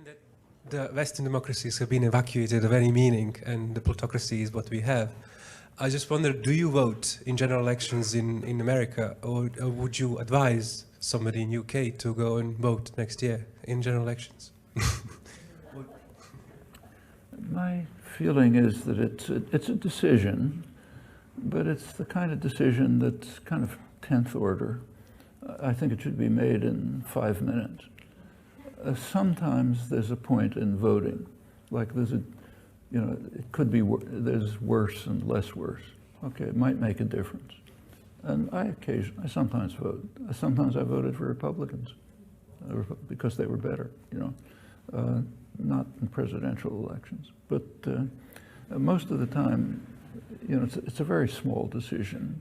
that the Western democracies have been evacuated of any meaning and the plutocracy is what we have, I just wonder, do you vote in general elections in America, or would you advise somebody in UK to go and vote next year in general elections? My feeling is that it's a decision, but it's the kind of decision that's kind of 10th order. I think it should be made in 5 minutes. Sometimes there's a point in voting, like it could be, there's worse and less worse. Okay, it might make a difference. And I sometimes vote. Sometimes I voted for Republicans because they were better, not in presidential elections. But most of the time, it's a very small decision.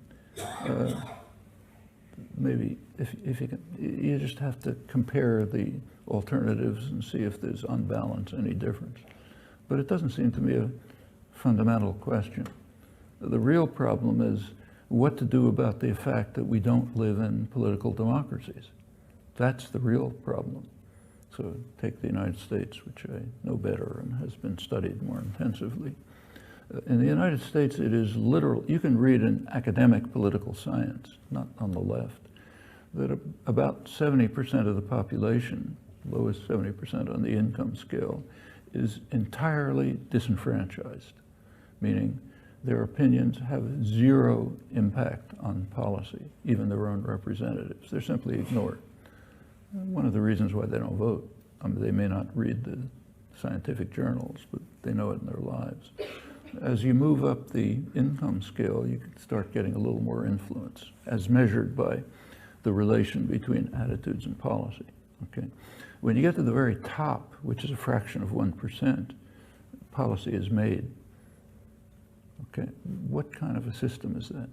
Maybe if you can, you just have to compare the alternatives and see if there's on balance any difference. But it doesn't seem to me a fundamental question. The real problem is what to do about the fact that we don't live in political democracies. That's the real problem. So take the United States, which I know better and has been studied more intensively. In the United States, it is literal. You can read in academic political science, not on the left, that about 70% of the population, lowest 70% on the income scale, is entirely disenfranchised, meaning their opinions have zero impact on policy, even their own representatives. They're simply ignored. One of the reasons why they don't vote, they may not read the scientific journals, but they know it in their lives. As you move up the income scale, you can start getting a little more influence, as measured by the relation between attitudes and policy. Okay? When you get to the very top, which is a fraction of 1%, policy is made. Okay, what kind of a system is that?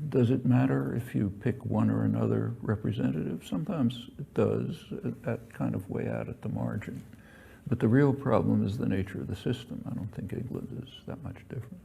Does it matter if you pick one or another representative? Sometimes it does, at kind of way out at the margin. But the real problem is the nature of the system. I don't think England is that much different.